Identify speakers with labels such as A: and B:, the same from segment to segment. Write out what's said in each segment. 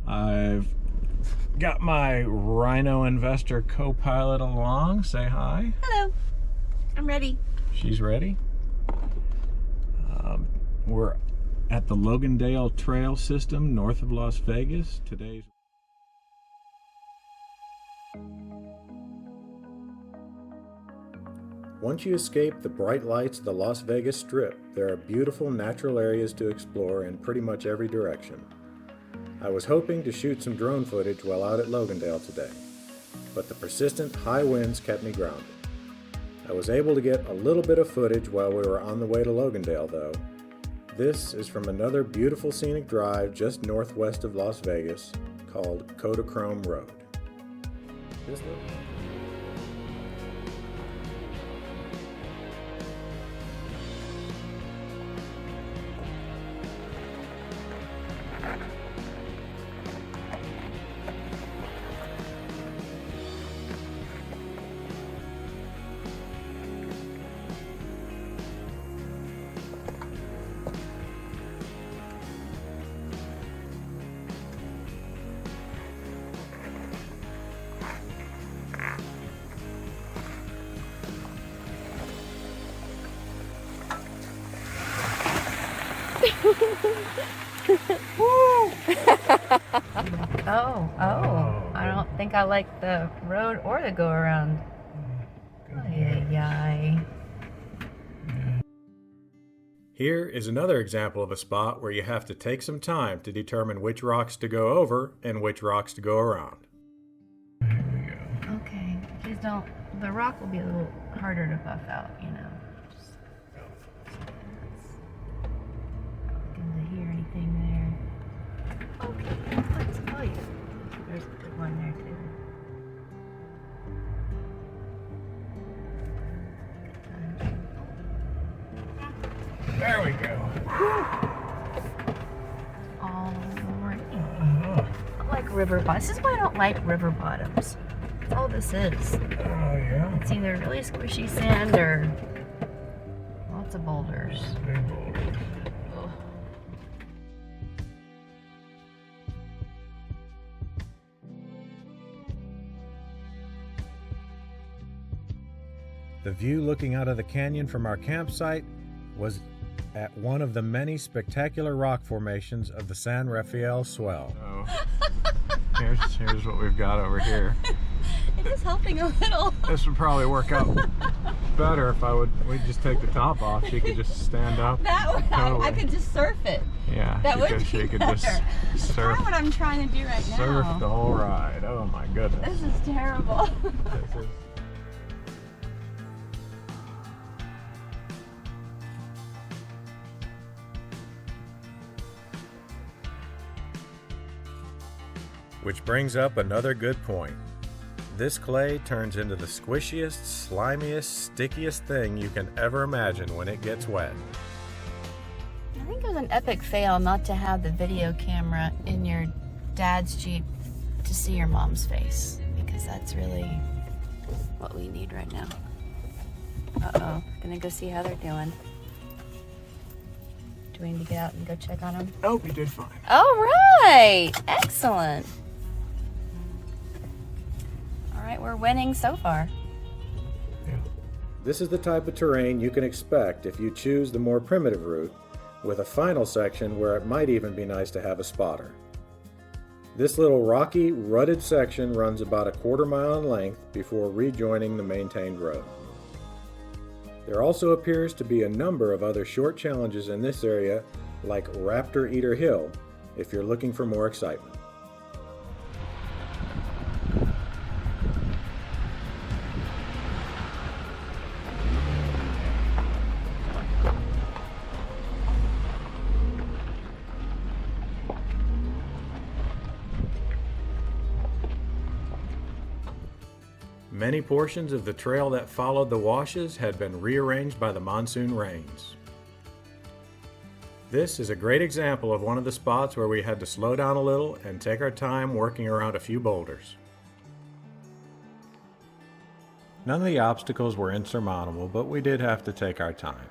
A: I've got my Rhino Investor co-pilot along. Say hi.
B: Hello. I'm ready.
A: She's ready. We're at the Logandale Trail System north of Las Vegas. Today's Once you escape the bright lights of the Las Vegas Strip, there are beautiful natural areas to explore in pretty much every direction. I was hoping to shoot some drone footage while out at Logandale today, but the persistent high winds kept me grounded. I was able to get a little bit of footage while we were on the way to Logandale though. This is from another beautiful scenic drive just northwest of Las Vegas called Kodachrome Road.
B: Oh, I don't think I like the road or the go around. Ay.
A: Here is another example of a spot where you have to take some time to determine which rocks to go over and which rocks to go around. Here we go.
B: Okay, please don't. The rock will be a little harder to buff out, you know. Didn't hear anything there. Okay, let's tell you. There's a good one there too.
A: There we go.
B: Alright. I like river bottoms. This is why I don't like river bottoms. That's all this is.
A: Oh, yeah?
B: It's either really squishy sand or lots of boulders.
A: Big boulders.
B: Ugh.
A: The view looking out of the canyon from our campsite was at one of the many spectacular rock formations of the San Rafael Swell. So, here's what we've got over here.
B: It is helping a little.
A: This would probably work out better if we'd just take the top off. She could just stand up.
B: That way,
A: totally.
B: I could just surf it.
A: Yeah,
B: that would be
A: she could
B: better.
A: just
B: That's
A: surf.
B: kind of what I'm trying to do right now.
A: Surf the whole ride. Oh my goodness.
B: This is terrible.
A: This is Which brings up another good point. This clay turns into the squishiest, slimiest, stickiest thing you can ever imagine when it gets wet.
B: I think it was an epic fail not to have the video camera in your dad's Jeep to see your mom's face, because that's really what we need right now. Uh-oh, gonna go see how they're doing. Do we need to get out and go check on them?
A: Oh, we did fine.
B: All right, excellent. All right, we're winning so far.
A: Yeah. This is the type of terrain you can expect if you choose the more primitive route, with a final section where it might even be nice to have a spotter. This little rocky, rutted section runs about a quarter mile in length before rejoining the maintained road. There also appears to be a number of other short challenges in this area, like Raptor Eater Hill, if you're looking for more excitement. Many portions of the trail that followed the washes had been rearranged by the monsoon rains. This is a great example of one of the spots where we had to slow down a little and take our time working around a few boulders. None of the obstacles were insurmountable, but we did have to take our time.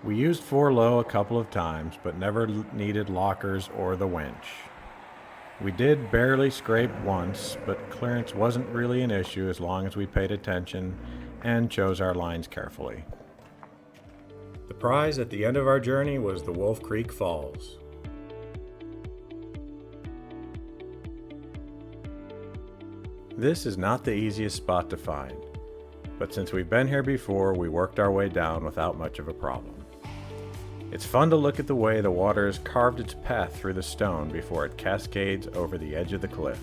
A: We used 4 low a couple of times, but never needed lockers or the winch. We did barely scrape once, but clearance wasn't really an issue as long as we paid attention and chose our lines carefully. The prize at the end of our journey was the Wolf Creek Falls. This is not the easiest spot to find, but since we've been here before, we worked our way down without much of a problem. It's fun to look at the way the water has carved its path through the stone before it cascades over the edge of the cliff.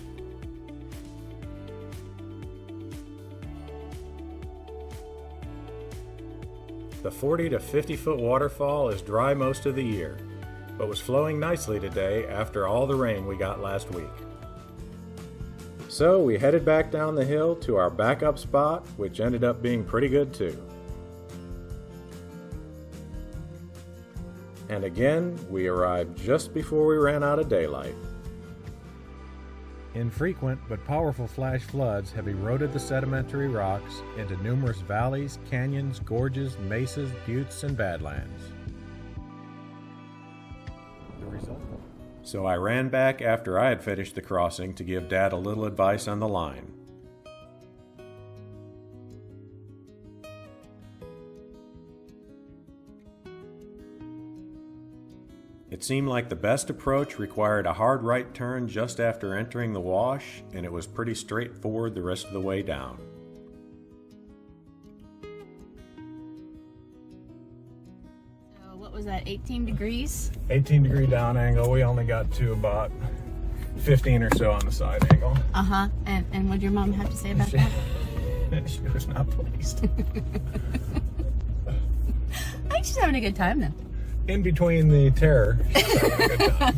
A: The 40 to 50 foot waterfall is dry most of the year, but was flowing nicely today after all the rain we got last week. So we headed back down the hill to our backup spot, which ended up being pretty good too. And again, we arrived just before we ran out of daylight. Infrequent but powerful flash floods have eroded the sedimentary rocks into numerous valleys, canyons, gorges, mesas, buttes, and badlands. So I ran back after I had finished the crossing to give Dad a little advice on the line. It seemed like the best approach required a hard right turn just after entering the wash, and it was pretty straightforward the rest of the way down.
B: So what was that, 18 degrees?
C: 18-degree down angle. We only got to about 15 or so on the side angle.
B: Uh-huh. And what did your mom have to say about that?
C: She was not pleased.
B: I think she's having a good time though.
C: In between the terror, she's having a good time.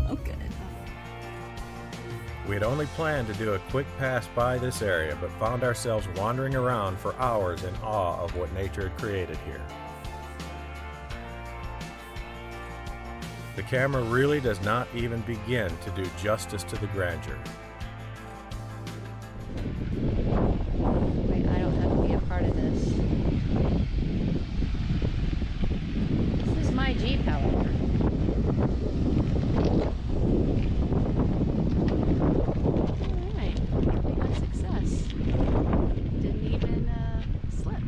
B: Oh, good.
A: We had only planned to do a quick pass by this area, but found ourselves wandering around for hours in awe of what nature had created here. The camera really does not even begin to do justice to the grandeur.
B: Wait, I don't have to be a part of this. This is my Jeep, however. Alright, we had success. Didn't even slip.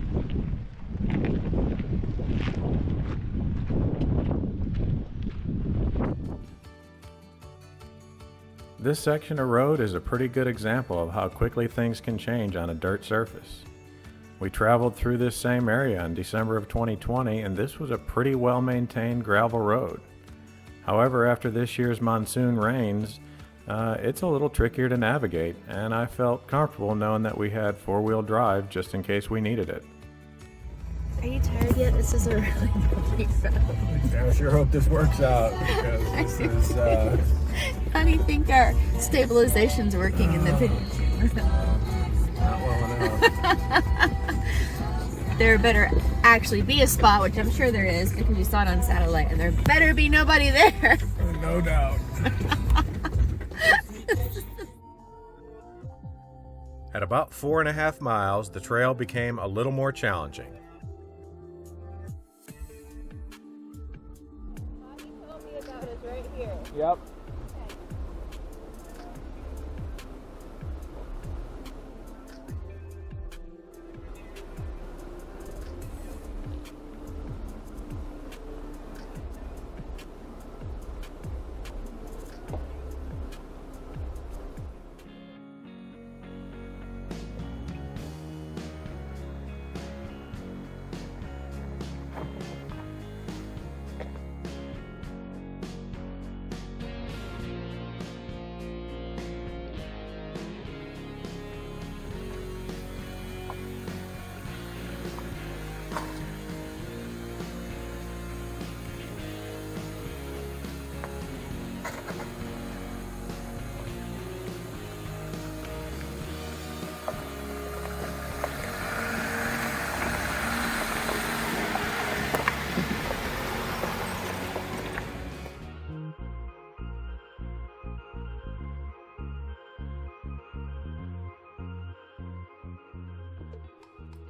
A: This section of road is a pretty good example of how quickly things can change on a dirt surface. We traveled through this same area in December of 2020, and this was a pretty well-maintained gravel road. However, after this year's monsoon rains, it's a little trickier to navigate, and I felt comfortable knowing that we had four-wheel drive just in case we needed it.
B: Are you tired yet? This is a really bumpy road.
C: I sure hope this works out, because this is,
B: How do you think our stabilization's working in the video?
C: not well enough.
B: There better actually be a spot, which I'm sure there is, because you saw it on satellite, and there better be nobody there.
C: No doubt.
A: At about 4.5 miles, the trail became a little more challenging.
B: You told me about it right here.
C: Yep.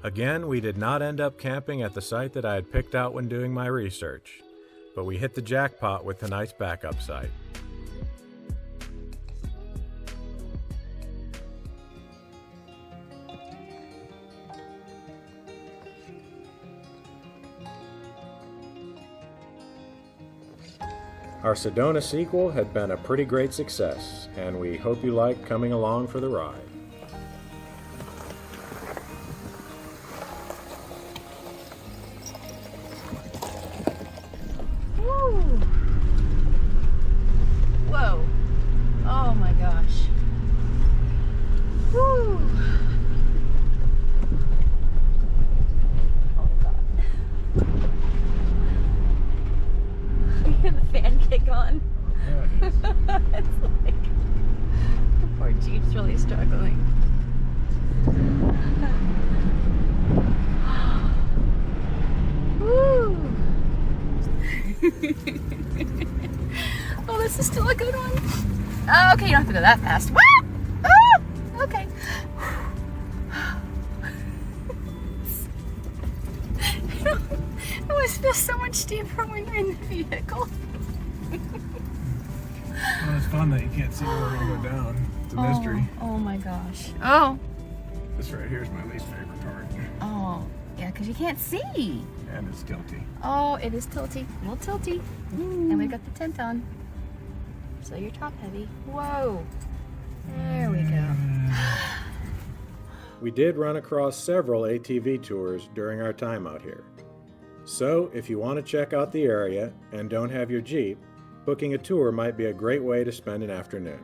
A: Again, we did not end up camping at the site that I had picked out when doing my research, but we hit the jackpot with tonight's backup site. Our Sedona sequel had been a pretty great success, and we hope you like coming along for the ride.
B: Woo! Whoa! Oh my gosh! Woo! Oh God! You hear the fan kick on?
C: Yeah, it is.
B: It's like the poor Jeep's really struggling. Woo! Oh, this is still a good one. Oh, okay, you don't have to go that fast. Woo! Oh, okay. It always feels so much steeper when you're in the vehicle.
C: Well, it's fun that you can't see where we're gonna go down. It's a mystery.
B: Oh my gosh. Oh.
C: This right here is my least favorite part.
B: Oh, yeah, because you can't see.
C: And it's tilty.
B: Oh, it is tilty. A little tilty. And we got the tent on. So you're top heavy. Whoa. There we go.
A: We did run across several ATV tours during our time out here. So if you want to check out the area and don't have your Jeep, booking a tour might be a great way to spend an afternoon.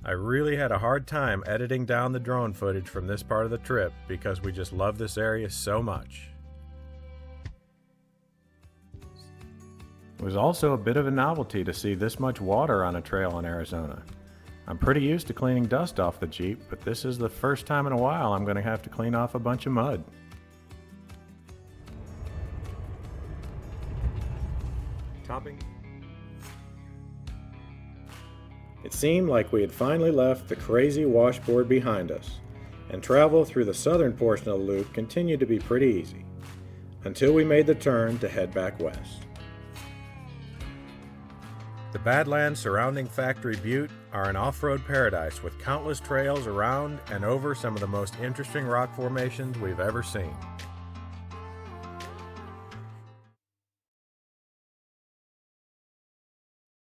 A: I really had a hard time editing down the drone footage from this part of the trip because we just love this area so much. It was also a bit of a novelty to see this much water on a trail in Arizona. I'm pretty used to cleaning dust off the Jeep, but this is the first time in a while I'm going to have to clean off a bunch of mud. Topping. It seemed like we had finally left the crazy washboard behind us, and travel through the southern portion of the loop continued to be pretty easy, until we made the turn to head back west. The Badlands surrounding Factory Butte are an off-road paradise with countless trails around and over some of the most interesting rock formations we've ever seen.